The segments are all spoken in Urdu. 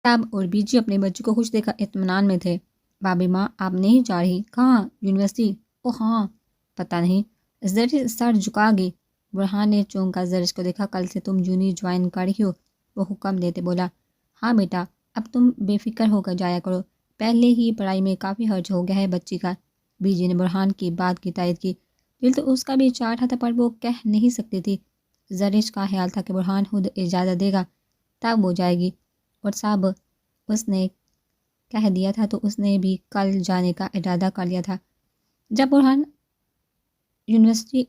صاحب اور بیجی اپنے بچوں کو خوش دیکھ کر اطمینان میں تھے۔ بابی ماں آپ نہیں جا رہی؟ کہاں؟ یونیورسٹی؟ او ہاں، پتہ نہیں۔ زرش سر جھکا گئی۔ برہان نے چونک کر زرش کو دیکھا۔ کل سے تم یونی جوائن کر رہی ہو؟ وہ حکم دیتے بولا۔ ہاں بیٹا، اب تم بے فکر ہو کر جایا کرو، پہلے ہی پڑھائی میں کافی حرج ہو گیا ہے بچی کا۔ بیجی نے برہان کی بات کی تائید کی۔ دل تو اس کا بھی چاہ رہا تھا پر وہ کہہ نہیں سکتی تھی۔ زرش کا خیال تھا کہ برہان خود اجازت دے گا تب وہ جائے گی، اور صاحب اس نے کہہ دیا تھا تو اس نے بھی کل جانے کا ارادہ کر لیا تھا۔ جب برہان یونیورسٹی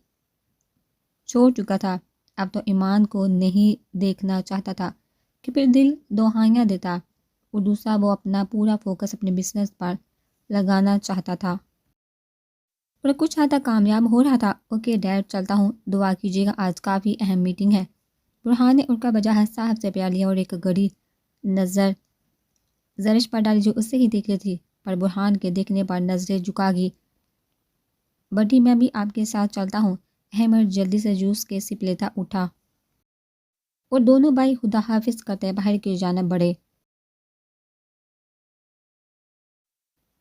چھوڑ چکا تھا اب تو ایمان کو نہیں دیکھنا چاہتا تھا کہ پھر دل دوہائیاں دیتا، اور دوسرا وہ اپنا پورا فوکس اپنے بزنس پر لگانا چاہتا تھا اور کچھ حد تک کامیاب ہو رہا تھا۔ اوکے ڈیڈ، چلتا ہوں، دعا کیجیے گا، آج کافی اہم میٹنگ ہے۔ برہان نے اڑ کر بجا صاحب سے پیار لیا اور ایک گڑی نظر زرش پر ڈالی جو اس سے ہی دیکھ رہی تھی، پر برہان کے دیکھنے پر نظریں جھکا گئی۔ بڈی میں بھی آپ کے ساتھ چلتا ہوں۔ احمد جلدی سے جوس کے سپ لیتا اٹھا اور دونوں بھائی خدا حافظ کرتے باہر کی جانب بڑھے۔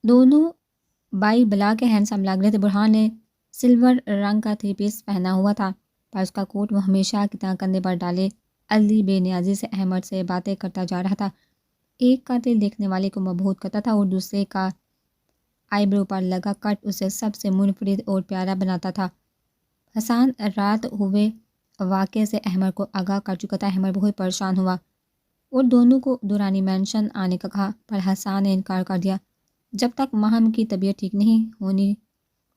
دونوں بھائی بلا کے ہینڈسم لگ رہے تھے۔ برہان نے سلور رنگ کا تھری پیس پہنا ہوا تھا، پر اس کا کوٹ وہ ہمیشہ کی طرح کندھے پر ڈالے علی بے نیازی سے احمد سے باتیں کرتا جا رہا تھا۔ ایک کا دل دیکھنے والے کو مبہوت کرتا تھا اور دوسرے کا آئی برو پر لگا کٹ اسے سب سے منفرد اور پیارا بناتا تھا۔ حسان رات ہوئے واقعے سے احمد کو آگاہ کر چکا تھا۔ احمد بہت پریشان ہوا اور دونوں کو دورانی مینشن آنے کا کہا، پر حسان نے انکار کر دیا۔ جب تک ماہم کی طبیعت ٹھیک نہیں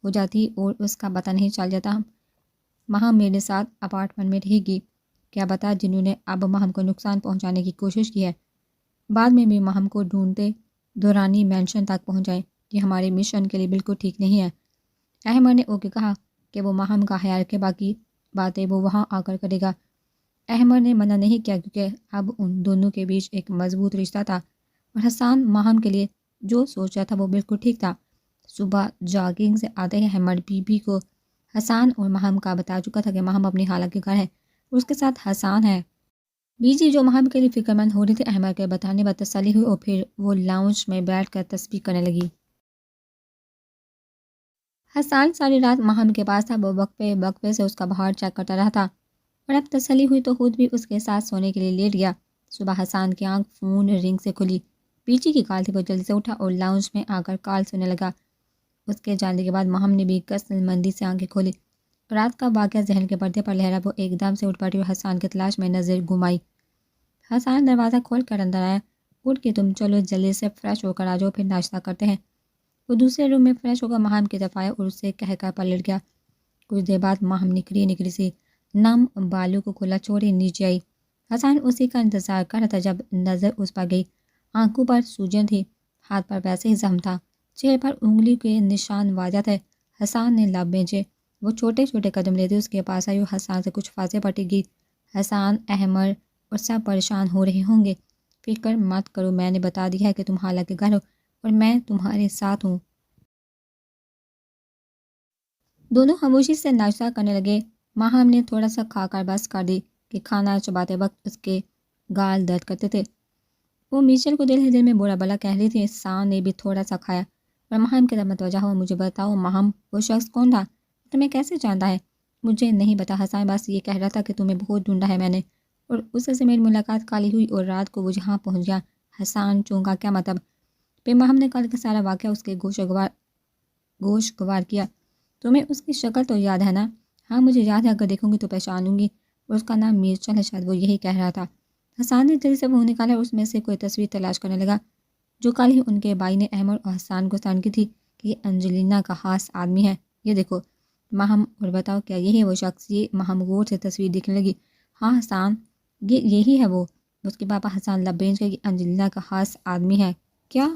ہو جاتی اور اس کا پتہ نہیں چل جاتا ماہم میرے ساتھ اپارٹمنٹ میں رہے گی۔ کیا بتا جنہوں نے اب ماہم کو نقصان پہنچانے کی کوشش کی ہے بعد میں بھی ماہم کو ڈھونڈتے دورانی مینشن تک پہنچائیں، یہ ہمارے مشن کے لیے بالکل ٹھیک نہیں ہے۔ احمد نے اوکے کہا کہ وہ ماہم کا خیال رکھے، باقی باتیں وہ وہاں آ کر کرے گا۔ احمد نے منع نہیں کیا کیونکہ اب ان دونوں کے بیچ ایک مضبوط رشتہ تھا اور حسان ماہم کے لیے جو سوچا تھا وہ بالکل ٹھیک تھا۔ صبح جاگنگ سے آتے ہی احمد بی بی کو حسان اور ماہم کا بتا چکا تھا کہ ماہم اپنی خالہ کے گھر ہے اور اس کے ساتھ حسان ہے۔ بی جی جو ماہم کے لیے فکر مند ہو رہی تھی احمد کے بتانے پر تسلی ہوئی اور پھر وہ لاؤنج میں بیٹھ کر تسبیح کرنے لگی۔ حسان ساری رات ماہم کے پاس تھا، وہ وقفے سے اس کا بہار چیک کرتا رہا تھا اور اب تسلی ہوئی تو خود بھی اس کے ساتھ سونے کے لیے لیٹ گیا۔ صبح حسان کی آنکھ فون رنگ سے کھلی، پیچی کی کال تھی، وہ جلدی سے اٹھا اور لاؤنج میں آ کر کال سننے لگا۔ اس کے جانے کے بعد ماہم نے بھی کسل مندی سے آنکھیں کھولی۔ رات کا واقعہ ذہن کے پردے پر لہرا، وہ ایک دم سے اٹھ پڑی اور حسان کی تلاش میں نظر گھمائی۔ حسان دروازہ کھول کر اندر آیا۔ اٹھ کے تم چلو جلدی سے فریش ہو کر آ جاؤ، پھر ناشتہ کرتے ہیں۔ وہ دوسرے روم میں فریش ہو کر ماہم کی طرف آیا اور اس سے کہہ کر پلٹ گیا۔ کچھ دیر بعد ماہم نکری سی نم بالوں کو کھلا چھوڑے نیچے آئی۔ حسان اسی کا انتظار کر رہا تھا جب نظر اس پر گئی۔ آنکھوں پر سوجن تھی، ہاتھ پر ویسے ہی زخم تھا، چہرے پر انگلی کے نشان واضح تھے۔ حسان نے لب بھیجے، وہ چھوٹے چھوٹے قدم لیتے اس کے پاس آئی اور حسان سے کچھ فاصلے پر ٹک گئی۔ حسان، احمد اور سب پریشان ہو رہے ہوں گے، فکر مت کرو، میں نے بتا دیا ہے کہ تم خالہ کے گھر ہو اور میں تمہارے ساتھ ہوں۔ دونوں خاموشی سے ناشتہ کرنے لگے۔ ماہم نے تھوڑا سا کھا کر بس کر دی کہ کھانا چباتے وقت اس کے گال درد کرتے تھے۔ وہ میچل کو دل ہی دل میں برا بلا کہہ رہی تھی۔ حسان نے بھی تھوڑا سا کھایا اور ماہم کی طرف متوجہ ہوا۔ مجھے بتاؤ ماہم، وہ شخص کون تھا؟ تمہیں کیسے جانتا ہے؟ مجھے نہیں پتا حسان، بس یہ کہہ رہا تھا کہ تمہیں بہت ڈھونڈا ہے میں نے، اور اس سے میری ملاقات کالی ہوئی اور رات کو وہ جہاں پہنچ گیا۔ حسان چونکا، کیا مطلب؟ پھر ماہم نے کل کا سارا واقعہ اس کے گوش گوار کیا۔ تمہیں اس کی شکل تو یاد ہے نا؟ ہاں مجھے یاد ہے، اگر دیکھوں گی تو پہچانوں گی، اور اس کا نام میرچل ہے، شاید وہ یہی کہہ رہا تھا۔ حسان نے جلدی سے منہ نکالا اور اس میں سے کوئی تصویر تلاش کرنے لگا جو کل ہی ان کے بھائی نے احمد اور حسان کو سینڈ کی تھی کہ یہ انجلینا کا خاص آدمی ہے، یہ دیکھو ماہم، اور بتاؤ کیا یہی ہے وہ شخص؟ یہ ماہم غور سے تصویر دیکھنے لگی۔ ہاں حسان، یہی ہے وہ۔ اس کے پاپا حسان لب بھیج گئے کہ انجلینا کا خاص آدمی ہے۔ کیا؟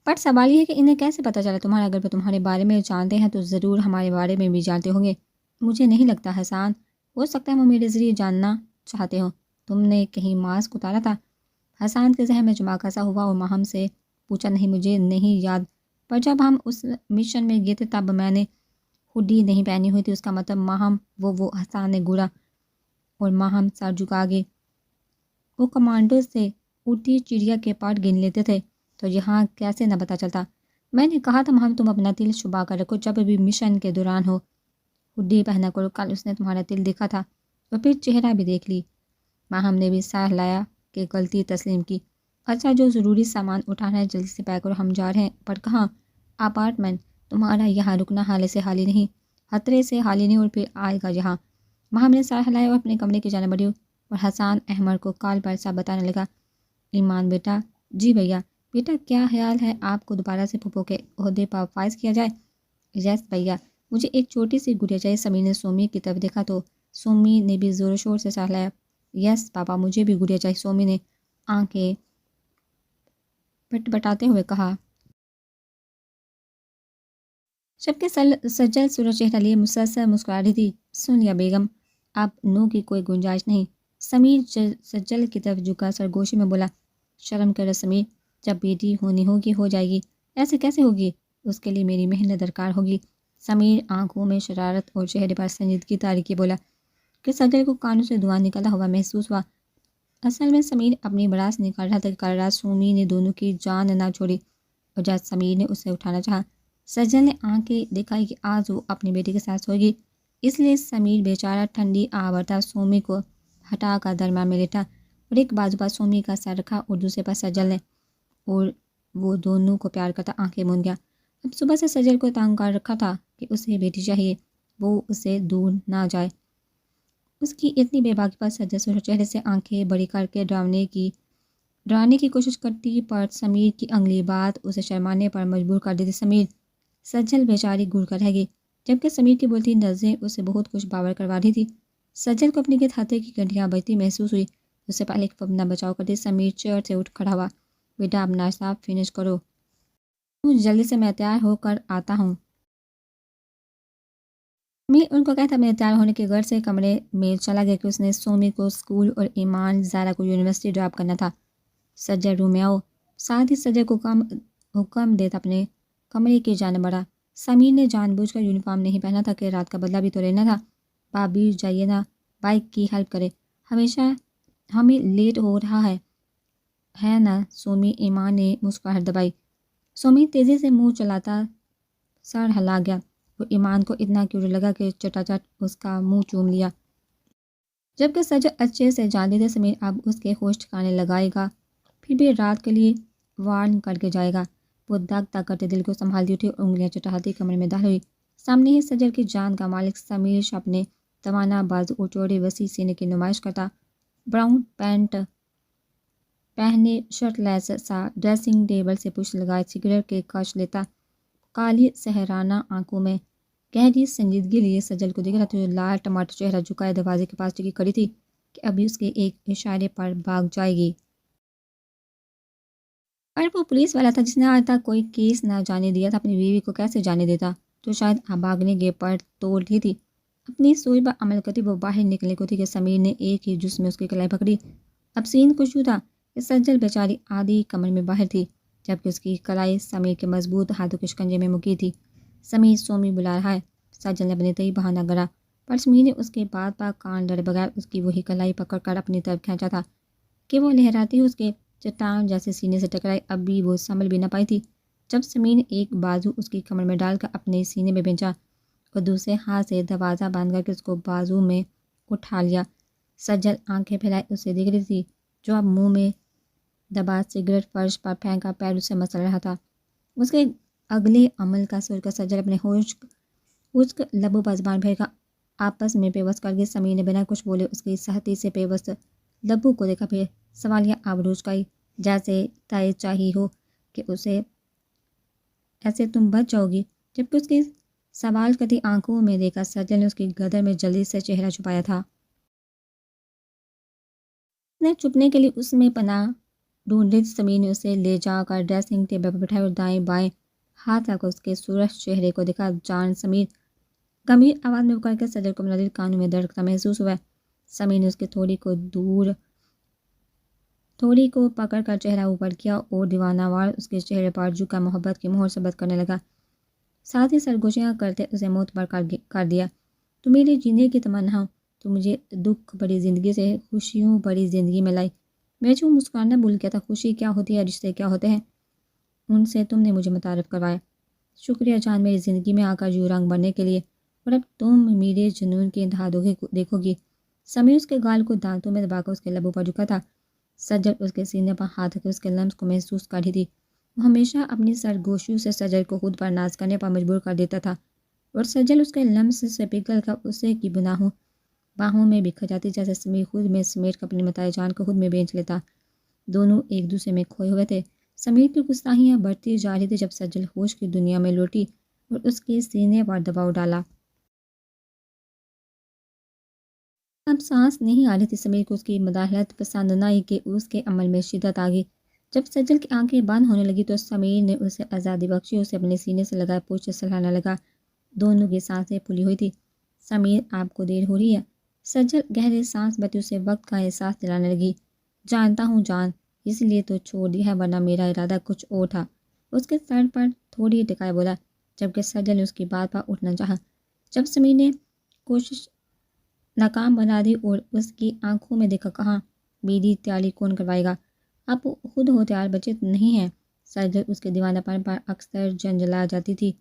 پر سوال یہ ہے کہ انہیں کیسے پتہ چلا تمہارا؟ اگر وہ تمہارے بارے میں جانتے ہیں تو ضرور ہمارے بارے میں بھی جانتے ہوں گے۔ مجھے نہیں لگتا حسان، ہو سکتا ہے وہ میرے ذریعے جاننا چاہتے ہوں۔ تم نے کہیں ماسک اتارا تھا؟ حسان کے ذہن میں جھماکا سا ہوا اور ماہم سے پوچھا، نہیں مجھے نہیں یاد، پر جب ہم اس مشن میں گئے تھے تب میں نے ہوڈی نہیں پہنی ہوئی تھی۔ اس کا مطلب ماہم وہ حسان نے گھورا اور ماہم سر جھکا گئی۔ وہ کمانڈو سے اڑتی چڑیا کے پارٹ گن لیتے تھے، تو یہاں کیسے نہ پتہ چلتا؟ میں نے کہا تھا محمد تم اپنا دل چھپا کر رکھو، جب بھی مشن کے دوران ہو ہڈی پہنا کرو، کل اس نے تمہارا دل دیکھا تھا اور پھر چہرہ بھی دیکھ لی۔ ماہم نے بھی سہ لایا کہ غلطی تسلیم کی۔ اچھا جو ضروری سامان اٹھانا ہے جلدی سے پیک کرو، ہم جا رہے ہیں۔ پر کہاں؟ اپارٹمنٹ۔ تمہارا یہاں رکنا حالے سے حالی نہیں، خطرے سے حالی نہیں، اور پھر آئے گا یہاں۔ ماہم نے سر ہلایا اور اپنے کمرے کی جانب بڑھی اور حسان احمد کو کال پر سب بتانے لگا۔ ایمان بیٹا، جی بھیا۔ بیٹا کیا خیال ہے آپ کو دوبارہ سے پھپھو کے عہدے پر فائز کیا جائے؟ یس بھیا، مجھے ایک چھوٹی سی گڑیا چاہیے۔ سمیر نے سومی کی طرف دیکھا تو سومی نے بھی زور و شور سے سر ہلایا۔ یس پاپا، مجھے بھی گڑیا چاہیے، سومی نے آنکھیں پٹپٹاتے ہوئے کہا۔ جب کہ سجل صورت چہرہ لیے مسلسل مسکرا رہی تھی۔ سن لیا بیگم، اب نو کی کوئی گنجائش نہیں۔ سمیر سجل کی طرف جھکا سرگوشی میں بولا۔ شرم کرو سمیر، جب بیٹی ہونی ہوگی ہو جائے گی۔ ایسے کیسے ہوگی؟ اس کے لیے میری محنت درکار ہوگی۔ سمیر آنکھوں میں شرارت اور چہرے پر سنجیدگی تاریکی بولا کہ سجل کو کانوں سے دھواں نکلا ہوا محسوس ہوا۔ اصل میں سمیر اپنی بڑاس نکال رہا تھا کہ کل رات سومی نے دونوں کی جان نہ چھوڑی، اور جب سمیر نے اسے اٹھانا چاہا، سجل نے آنکھیں دکھائی کہ آج وہ اپنی بیٹی کے ساتھ سوئے گی۔ اس لیے سمیر بیچارہ ٹھنڈی آورتا سومی کو ہٹا کر درمیان میں لیٹا اور ایک بازو پر سومی کا سر رکھا اور دوسرے پر سجل نے، اور وہ دونوں کو پیار کرتا آنکھیں موند گیا۔ اب صبح سے سجل کو تانگ کر رکھا تھا کہ اسے بیٹی چاہیے، وہ اسے دور نہ جائے۔ اس کی اتنی بے باکی پر سجل سے چہرے سے آنکھیں بڑی کر کے ڈرانے کی کوشش کرتی، پر سمیر کی اگلی بات اسے شرمانے پر مجبور کر دیتی۔ سمیر، سجل بیچاری گڑ کر رہ گئی، جبکہ سمیر کی بولتی نظریں اسے بہت کچھ باور کروا رہی تھی۔ سجل کو اپنی گرد ہاتھے کی گنٹیاں بجتی محسوس ہوئی۔ اس سے پہلے کہ اپنا بچاؤ کرتی، سمیر چیئر سے اٹھ کھڑا ہوا۔ بیٹا اب ناشتہ فنش کرو، جلدی سے، میں تیار ہو کر آتا ہوں۔ سمیر ان کو کہتا اپنے تیار ہونے کے غرض سے کمرے میں چلا گیا کہ اس نے سومی کو اسکول اور ایمان زائرہ کو یونیورسٹی ڈراپ کرنا تھا۔ سجل روم میں آؤ۔ ساتھ ہی سجل کو حکم دیتا اپنے کمرے کی جانب بڑھا۔ سمیر نے جان بوجھ کر یونیفارم نہیں پہنا تھا کہ رات کا بدلہ بھی تو لینا تھا۔ بابی جائیے نا، بائک کی ہیلپ کرے، ہمیشہ ہمیں لیٹ ہو رہا ہے نا سومی، ایمان نے مسکراہٹ دبائی۔ سومی تیزی سے منہ چلاتا سر ہلا گیا، وہ ایمان کو اتنا کیوٹ لگا کہ چٹا چٹ اس کا منہ چوم لیا۔ جبکہ سجل اچھے سے جانتے تھے سمیر اب اس کے ہوش ٹھکانے لگائے گا، پھر بھی رات کے لیے وارن کر کے جائے گا۔ وہ دگ دگ کرتے دل کو سنبھالتی اٹھی اور انگلیاں چٹاتی کمرے میں داخل ہوئی۔ سامنے ہی سجل کی جان کا مالک سمیر اپنے توانا بازو اور چوڑے وسیع سینے کی نمائش کرتا، براؤن پینٹ پہنے شرٹ لیس سا ڈریسنگ ٹیبل سے پشت لگائے سگریٹ کے کش لیتا، کالی سحرانہ آنکھوں میں گہری سنجیدگی لیے سجل کو دیکھ رہا تھا، جو لال ٹماٹر چہرہ جھکائے دروازے کے پاس ٹکی کھڑی تھی کہ ابھی اس کے ایک اشارے پر بھاگ جائے گی۔ اور وہ پولیس والا تھا جس نے آج تک کوئی کیس نہ جانے دیا تھا، اپنی بیوی کو کیسے جانے دیتا؟ تو شاید بھاگنے کے پر توڑ رہی تھی۔ اپنی سوئی پر عمل کرتی وہ باہر نکلنے کو تھی کہ سمیر نے ایک ہی جس میں اس کی کلائی پکڑی۔ اب سین کچھ یوں تھا کہ سجل بیچاری آدھی کمر میں باہر تھی، جبکہ اس کی کلائی سمیر کے مضبوط ہاتھوں کے شکنجے میں مکی تھی۔ سمیر، سومی بلا رہا ہے۔ سجل نے اپنے تئی بہانہ گڑھا، پر سمیر نے اس کے بات پر کان ڈرے بغیر اس کی وہی کلائی پکڑ کر اپنی طرف کھینچا تھا کہ وہ لہراتی اس کے چٹان جیسے سینے سے ٹکرائی۔ اب بھی وہ سنبھل بھی نہ پائی تھی جب سمیر نے ایک بازو اس کی کمر میں ڈال کر اپنے سینے میں بھیجا اور دوسرے ہاتھ سے دروازہ باندھ کر کے اس کو بازو میں اٹھا لیا۔ سجل آنکھیں پھیلائے اسے دیکھ رہی تھی، جو اب منہ میں دبا سگریٹ فرش پر پھینک کر پیر اسے مسل رہا تھا۔ اس کے اگلے عمل کا سوچ کر سجل اپنے خشک لبوں پر زبان پھیر کر آپس میں پیوست کر گئی۔ سمیر نے بنا کچھ بولے اس کی سختی سے پیوست لبوں کو دیکھا، پھر سوالیہ آبروز کا جیسے طے چاہی ہو کہ اسے ایسے تم بچ جاؤ گی۔ جبکہ اس کی سوال کرتی آنکھوں میں دیکھا سجل نے اس کی گردن میں جلدی سے چہرہ چھپایا تھا۔ اس نے چھپنے کے لیے اس میں پناہ ڈھونڈ لی۔ سمیر نے اسے لے جا کر ڈریسنگ ٹیبل پر بٹھایا اور دائیں بائیں ہاتھ رکھ کر اس کے سرخ چہرے کو دیکھا۔ جان سمیر، گمبھیر آواز میں پکار کے سجل کو منادل کانوں میں دھڑکتا محسوس ہوا۔ سمیر نے اس کے تھوڑی کو پکڑ کر چہرہ اوپر کیا اور دیوانہ وار اس کے چہرے پر جھکا محبت کی مہر ثبت کرنے لگا، ساتھ ہی سرگوشیاں کرتے اسے معتبر کر دیا۔ تو میرے جینے کی تمنا ہو، تو مجھے دکھ بڑی زندگی سے خوشیوں بڑی زندگی میں لائی۔ میں جو مسکرانا بھول گیا تھا، خوشی کیا ہوتی ہے، رشتے کیا ہوتے ہیں، ان سے تم نے مجھے متعارف کروایا۔ شکریہ جان، میری زندگی میں آ کر یوں رنگ بھرنے کے لیے، اور اب تم میرے جنون کی انتہا دیکھو گی۔ سمیر اس کے گال کو دانتوں میں دبا کر اس کے لبوں پر جھکا تھا۔ سجل اس کے سینے پر ہاتھ رکھ کے اس کے لمس کو محسوس کر رہی تھی۔ وہ ہمیشہ اپنی سرگوشیوں سے سجل کو خود پر ناز کرنے پر مجبور کر دیتا تھا، اور سجل اس کے لمس سے پگھل کر اسے کی باہوں میں بکھر جاتی، جیسے سمیر خود میں سمیٹ کر اپنی متاع جان کو خود میں بیچ لیتا۔ دونوں ایک دوسرے میں کھوئے ہوئے تھے۔ سمیر کی گستاخیاں بڑھتی جا رہی تھی جب سجل ہوش کی دنیا میں لوٹی اور اس کے سینے پر دباؤ ڈالا۔ اب سانس نہیں آ رہی تھی۔ سمیر کو اس کی مداخلت پسند نہ آئی کہ اس کے عمل میں شدت آ گئی۔ جب سجل کی آنکھیں بند ہونے لگی تو سمیر نے اسے آزادی بخشی، اسے اپنے سینے سے لگائے پوچھ سے سلانے لگا۔ دونوں کی سانسیں پھولی ہوئی تھی۔ سمیر، آپ کو دیر ہو رہی ہے؟ سجل گہرے سانس بھرتی اسے وقت کا احساس دلانے لگی۔ جانتا ہوں جان، اس لیے تو چھوڑ دیا ہے، ورنہ میرا ارادہ کچھ اور تھا۔ اس کے سر پر تھوڑی ٹکائے بولا، جبکہ سجل نے اس کی بات پر اٹھنا چاہا۔ جب سمیر نے کوشش ناکام بنا دی اور اس کی آنکھوں میں دیکھا، کہا، میری تیاری کون کروائے گا؟ آپ خود ہو تیار، بچے نہیں ہیں؟ سجل اس کے دیوانہ پن پر اکثر جنجلا جاتی تھی۔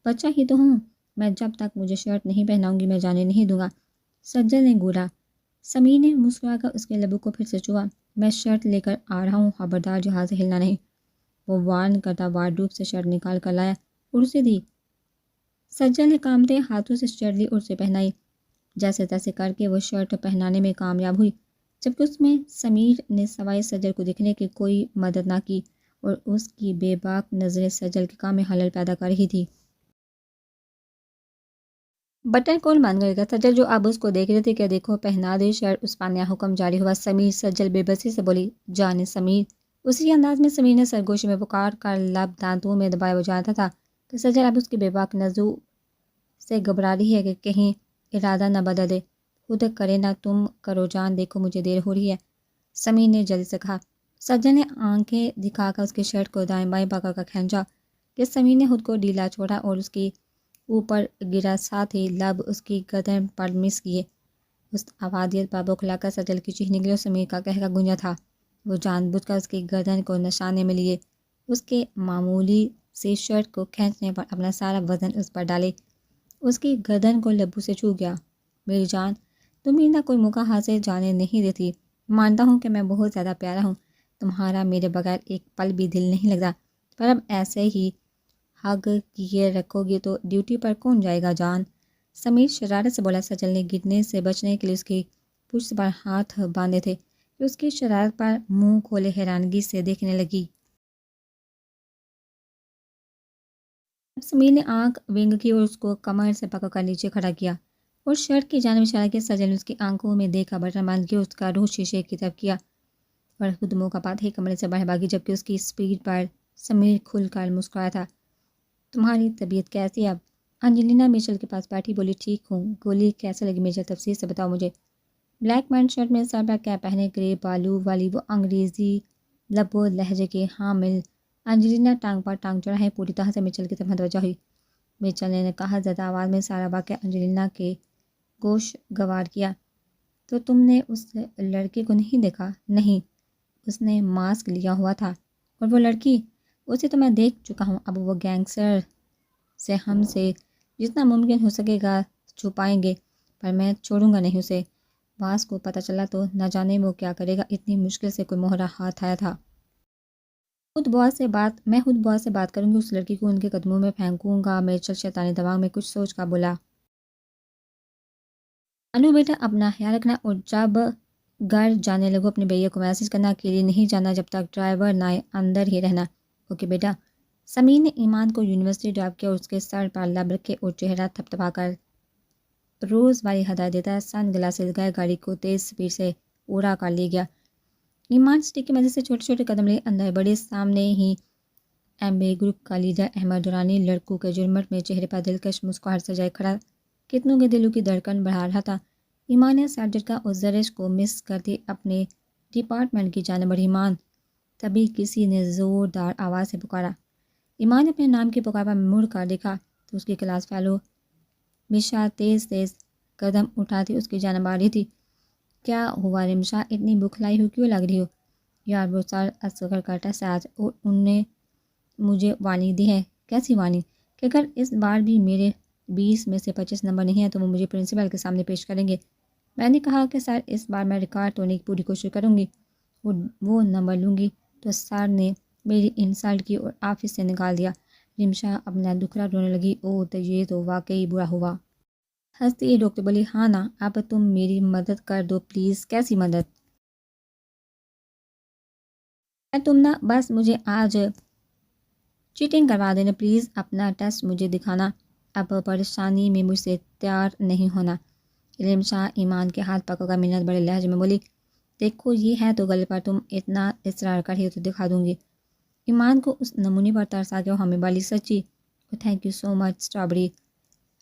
بچہ ہی تو ہوں میں، جب تک مجھے شرٹ نہیں پہناؤں گی میں جانے نہیں دوں گا۔ سجل نے گولا۔ سمیر نے مسکرا کر اس کے لبوں کو پھر سے چھوا۔ میں شرٹ لے کر آ رہا ہوں، خبردار جہاز سے ہلنا نہیں۔ وہ وارن کرتا وارڈروب سے شرٹ نکال کر لایا اور اسے دی۔ سجل نے کانپتے ہاتھوں سے شرٹ لی اور اسے پہنائی۔ جیسے تیسے کر کے وہ شرٹ پہنانے میں کامیاب ہوئی، جبکہ اس میں سمیر نے سوائے سجل کو دیکھنے کی کوئی مدد نہ کی، اور اس کی بے باک نظریں سجل کے کام میں خلل پیدا کر رہی تھی۔ بٹن کون بند کرے گا؟ سجل جو اب اس کو دیکھ رہی تھی کہ دیکھو پہنا دے شرٹ، اس پر نیا حکم جاری ہوا۔ سمیر، سجل بے بسی سے بولی، جانے سمیر۔ اسی انداز میں سمیر نے سرگوشی میں پکار کر لب دانتوں میں دبائے، وہ جانتا تھا کہ سجل اب اس کی بے باک نظروں سے گھبرا رہی ہے کہ کہیں ارادہ نہ بدل دے۔ خود کرے نہ تم کرو جان، دیکھو مجھے دیر ہو رہی ہے، سمیر نے جلدی سے کہا۔ سجل نے آنکھیں دکھا کر اس کی شرٹ کو دائیں بائیں پکڑ کر کھینچا کہ سمیر نے خود کو ڈھیلا چھوڑا اور اس کی اوپر گرا، ساتھ ہی لب اس کی گردن پر مس کیے۔ اس افادیت پر بوکھلا کر سجل کی چیخ نکلی اور سمیر کا قہقہ گونجا تھا۔ وہ جان بوجھ کر اس کی گردن کو نشانے میں لیے، اس کے معمولی سی شرٹ کو کھینچنے پر اپنا سارا وزن اس پر ڈالے۔ اس کی گردن کو لبوں سے چھو گیا۔ میری جان، تم نہ کوئی موقع ہاتھ سے جانے نہیں دیتی۔ مانتا ہوں کہ میں بہت زیادہ پیارا ہوں، تمہارا میرے بغیر ایک پل بھی دل نہیں لگتا، پر اب ایسے ہی حق کیے رکھو گی تو ڈیوٹی پر کون جائے گا جان؟ سمیر شرارت سے بولا۔ سجل نے گرنے سے بچنے کے لیے اس کی پشت پر ہاتھ باندھے تھے کہ اس کی شرارت پر منہ کھولے حیرانگی سے دیکھنے لگی۔ سمیر نے آنکھ ونگ کی اور اس کو کمر سے پکڑ کر نیچے کھڑا کیا اور شرٹ کی جانب اشارہ کیا۔ سجل نے اس کی آنکھوں میں دیکھا، بٹن بند کیا، اس کا رخ شیشے کی طرف کیا اور خود موقع پاتے ہی کمرے سے باہر بھاگی، جبکہ اس کی سپیڈ پر سمیر کھل کر مسکرایا تھا۔ تمہاری طبیعت کیسی ہے اب؟ انجلینا میچل کے پاس بیٹھی بولی، ٹھیک ہوں۔ گولی کیسے لگی میچل؟ تفصیل سے بتاؤ مجھے۔ بلیک مین شرٹ میں سر پر کیپ پہنے، گرے بالوں والی وہ انگریزی لب و لہجے کی حامل انجلینا ٹانگ پر ٹانگ چڑھائے پوری طرح سے میچل کی طرف متوجہ ہوئی۔ میچل نے کہا زدہ آواز میں سارا واقعہ انجلینا کے گوش گوار کیا۔ تو تم نے اس لڑکی کو نہیں دیکھا؟ نہیں، اس نے ماسک لیا ہوا تھا۔ اور وہ لڑکی؟ اسے تو میں دیکھ چکا ہوں۔ اب وہ گینگسٹر سے ہم سے جتنا ممکن ہو سکے گا چھپائیں گے، پر میں چھوڑوں گا نہیں اسے۔ باس کو پتہ چلا تو نہ جانے وہ کیا کرے گا۔ اتنی مشکل سے کوئی مہرہ ہاتھ آیا تھا۔ میں خود باس سے بات کروں گی، اس لڑکی کو ان کے قدموں میں پھینکوں گا۔ میچل شیطانی دماغ میں کچھ سوچ کر بولا، انو بیٹا اپنا خیال رکھنا، اور جب گھر جانے لگو اپنے بھیا کو میسج کرنا، اکیلے نہیں جانا، جب تک ڈرائیور نہ آئے اندر ہی رہنا۔ اوکے بیٹا۔ سمیر نے ایمان کو یونیورسٹی ڈراپ کیا اور اس کے سر پر لب رکھے اور چہرہ تھپتھپا کر روز والی ہدایت دیتا ہے سن گلاسز لگائے گاڑی کو تیز سپیڈ سے اڑا کر لے گیا۔ ایمان سٹی کی مدد سے چھوٹے چھوٹے قدم لے اندر بڑے۔ سامنے ہی ایم بی گروپ کا لیڈر احمد دورانی لڑکوں کے جرمٹ میں چہرے پر دلکش مسکراہٹ سجائے کھڑا کتنوں کے دلوں کی دھڑکن بڑھا رہا تھا۔ ایمان نے سارجنٹ کا ازرش کو مس کرتی اپنے ڈپارٹمنٹ کی جانب بڑھی۔ ایمان! تبھی کسی نے زوردار آواز سے پکارا۔ ایمان نے اپنے نام کی پکار پر مڑ کر دیکھا تو اس کی کلاس فیلو مشا تیز تیز قدم اٹھاتی اس کی جانب آ رہی تھی۔ کیا ہوا رمشا، اتنی بکھلائی ہوئی کیوں لگ رہی ہو؟ یار وہ سر اصغر کا ٹیسٹ ہے آج اور ان نے مجھے وارننگ دی ہے۔ کیسی وارننگ؟ کہ اگر اس بار بھی میرے 20 میں سے 25 نمبر نہیں ہیں تو وہ مجھے پرنسپل کے سامنے پیش کریں گے۔ میں نے کہا کہ سر اس بار میں ریکارڈ توڑنے کی پوری کوشش کروں گی اور وہ نمبر لوں گی۔ تو سر نے میری انسلٹ کی اور آفس سے نکال دیا۔ رمشا اپنا دکھرا رونے لگی۔ او تو یہ تو واقعی برا ہوا۔ ہنستی ڈاکٹر بولی، ہاں نا، اب تم میری مدد کر دو پلیز۔ کیسی مدد؟ تم نا بس مجھے آج چیٹنگ کروا دینا پلیز، اپنا ٹیسٹ مجھے دکھانا، اب پریشانی میں مجھ سے تیار نہیں ہونا۔ رمشا ایمان کے ہاتھ پکڑ کر منت بڑے لہجے میں بولی، دیکھو یہ ہے تو گلے پر تم اتنا اصرار کر ہی تو دکھا دوں گی۔ ایمان کو اس نمونے پر ترس آ گیا۔ ہمیں والی سچی، thank you so much strawberry.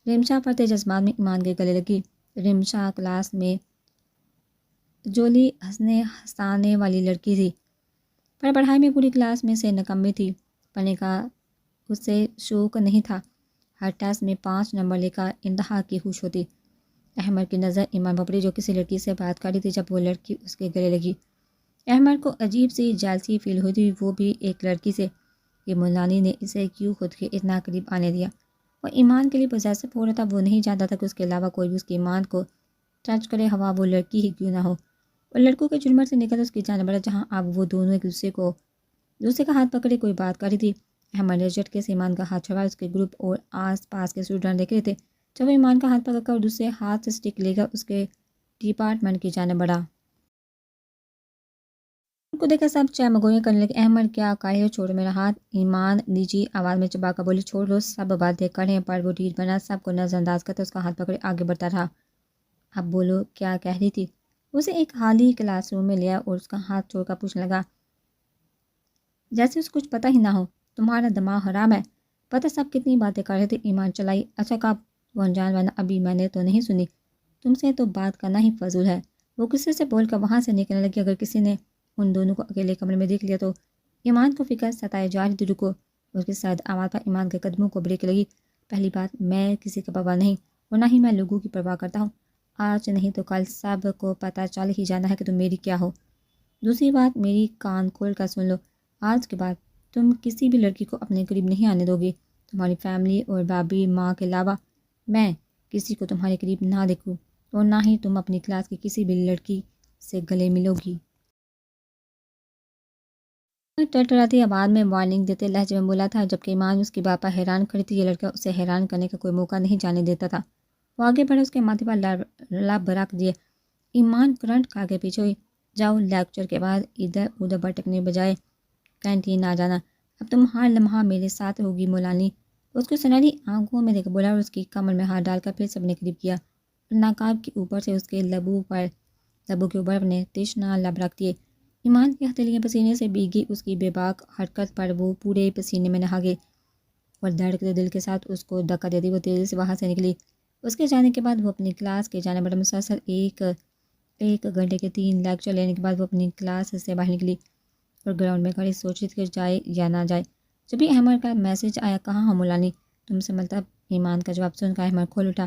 Rimsha پڑھتے جذبات میں ایمان کے گلے لگی۔ رمشا کلاس میں جولی ہنسنے ہنسانے والی لڑکی تھی، پر پڑھائی میں پوری کلاس میں سے نکمی تھی۔ پڑھنے کا اسے شوق نہیں تھا۔ ہر ٹیسٹ میں 5 نمبر لے کر انتہا کی خوش ہوتی۔ احمد کی نظر ایمان پر پڑی جو کسی لڑکی سے بات کر رہی تھی۔ جب وہ لڑکی اس کے گلے لگی، احمد کو عجیب سی جیلسی فیل ہوئی تھی، وہ بھی ایک لڑکی سے۔ یہ مولانی نے اسے کیوں خود کے اتنا قریب آنے دیا؟ وہ ایمان کے لیے پوزیسو ہو رہا تھا۔ وہ نہیں جانتا تھا کہ اس کے علاوہ کوئی بھی اس کے ایمان کو ٹچ کرے، ہوا وہ لڑکی ہی کیوں نہ ہو۔ اور لڑکوں کے جھرمٹ سے نکل اس کی جانب بڑھا جہاں اب وہ دونوں ایک دوسرے کا ہاتھ پکڑے کوئی بات کر رہی تھی۔ احمد نے جھٹکے سے ایمان کا ہاتھ چھڑایا۔ اس کے گروپ اور آس پاس کے اسٹوڈنٹ دیکھ رہے تھے جب وہ ایمان کا ہاتھ پکڑ کر دوسرے ہاتھ سے اسٹک لے کر اس کے ڈپارٹمنٹ کی جانب بڑھا۔ ان کو دیکھ کر سب چہمگوئیاں کرنے لگے۔ احمد کیا کہے ہو، چھوڑو میرا ہاتھ۔ ایمان نیچی آواز میں چبا کر بولی، چھوڑ دو، سب باتیں کریں، پر وہ ڈھیٹ بنا سب کو نظر انداز کرتا اس کا ہاتھ پکڑے آگے بڑھتا رہا۔ اب بولو کیا کہہ رہی تھی؟ اسے ایک خالی کلاس روم میں لیا اور اس کا ہاتھ چھوڑ کر پوچھنے لگا جیسے اس کچھ پتہ ہی نہ ہو، تمہارا دماغ خراب ہے؟ پتہ سب کتنی باتیں کر رہے تھے۔ ایمان چلائی، اچھا کب؟ وہ انجان والا، ابھی میں نے تو نہیں سنی، تم سے تو بات کرنا ہی فضول ہے۔ وہ غصے سے بول کر وہاں سے نکلنے لگی۔ اگر کسی نے ان دونوں کو اکیلے کمرے میں دیکھ لیا تو؟ ایمان کو فکر ستائے جا رہی تھی۔ رکو، اس کی سرد آواز پر ایمان کے قدموں کو بریک لگی۔ پہلی بات، میں کسی کا پرواہ نہیں اور نہ ہی میں لوگوں کی پرواہ کرتا ہوں۔ آج نہیں تو کل سب کو پتہ چل ہی جانا ہے کہ تم میری کیا ہو۔ دوسری بات، میری کان کھول کر سن لو، آج کے بعد تم کسی بھی لڑکی کو اپنے قریب نہیں آنے دو گی۔ تمہاری فیملی اور بابی ماں کے علاوہ میں کسی کو تمہارے قریب نہ دیکھوں اور نہ ہی تم اپنی کلاس کی کسی بھی لڑکی سے گلے ملو گی۔ ٹرٹراتی آواز میں وارننگ دیتے لہجے میں بولا تھا، جبکہ ایمان اس کی بات پر حیران کھڑی تھی۔ یہ لڑکا اسے حیران کرنے کا کوئی موقع نہیں جانے دیتا تھا۔ وہ آگے بڑھے، اس کے ماتھے پر لب رکھ دیے۔ ایمان کرنٹ کھا کے پیچھے ہوئی۔ جاؤ، لیکچر کے بعد ادھر ادھر بھٹکنے بجائے کینٹین آ جانا، اب تم ہر لمحہ میرے ساتھ ہوگی۔ مولانی اس کو سنہری آنکھوں میں دیکھ بولا اور اس کی کمر میں ہاتھ ڈال کر پھر سے اپنے قریب کیا اور ناقاب کے اوپر سے اس کے لبوں کے اوپر اپنے تشنہ لب رکھ دیے۔ ایمان کی ہتھیلیاں پسینے سے بھیگی، اس کی بے باک حرکت پر وہ پورے پسینے میں نہا گئے اور دھڑکتے دل کے ساتھ اس کو دھکا دیتی وہ تیزی سے وہاں سے نکلی۔ اس کے جانے کے بعد وہ اپنی کلاس کے جانے بڑا مسلسل ایک گھنٹے کے 3 لیکچر لینے کے بعد وہ اپنی کلاس سے باہر نکلی اور گراؤنڈ میں کھڑی سوچ رہی تھی کہ جائے یا نہ جائے۔ جب بھی احمد کا میسج آیا، کہاں ہو مولانی، تم سے مطلب؟ ایمان کا جواب سن کر احمد کھول اٹھا،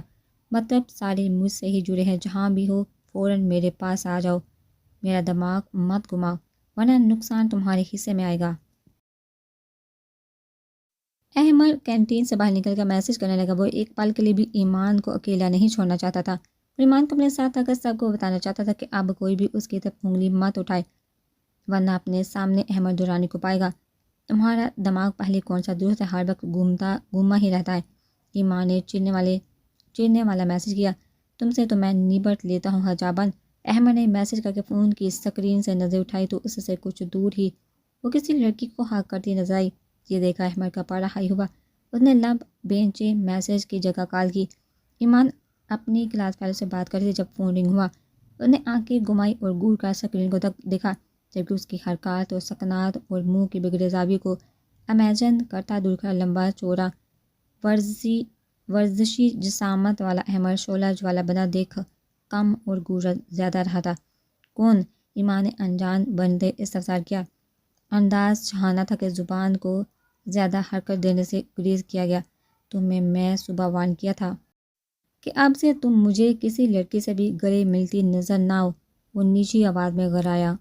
مطلب سارے مجھ سے ہی جڑے ہیں، جہاں بھی ہو فوراً میرے پاس آ جاؤ، میرا دماغ مت گھماؤ ورنہ نقصان تمہارے حصے میں آئے گا۔ احمد کینٹین سے باہر نکل کر میسج کرنے لگا۔ وہ ایک پل کے لیے بھی ایمان کو اکیلا نہیں چھوڑنا چاہتا تھا اور ایمان کو اپنے ساتھ آ کر سب کو بتانا چاہتا تھا کہ اب کوئی بھی اس کی طرف انگلی مت اٹھائے ورنہ اپنے سامنے احمد دورانی کو پائے گا۔ تمہارا دماغ پہلے کون سا دوست ہے، ہر وقت گھوما ہی رہتا ہے۔ ایمان نے چیرنے والا میسج کیا، تم سے تو میں نبٹ لیتا ہوں حجابن۔ احمد نے میسج کر کے فون کی اسکرین سے نظر اٹھائی تو اس سے کچھ دور ہی وہ کسی لڑکی کو ہاک کرتی نظر آئی۔ یہ دیکھا احمد کا پارا ہائی ہوا۔ اس نے لب بینچے میسج کی جگہ کال کی۔ ایمان اپنی کلاس فیلو سے بات کر رہی تھی جب فون رنگ ہوا۔ اس نے آنکھیں گھمائی اور گور کر اسکرین کو دیکھا، جبکہ اس کی حرکات اور سکنات اور منہ کے بگڑے زاویے کو امیجن کرتا دور کا لمبا چوڑا ورزشی جسامت والا احمد شعلہ جوالا بنا دیکھ کم اور گور زیادہ رہا تھا۔ کون؟ ایمان نے انجان بنتے استفسار کیا۔ انداز چاہنا تھا کہ زبان کو زیادہ حرکت دینے سے گریز کیا گیا۔ تمہیں میں صبح وارن کیا تھا کہ اب سے تم مجھے کسی لڑکی سے بھی گلے ملتی نظر نہ ہو، وہ نیچی آواز میں غرایا۔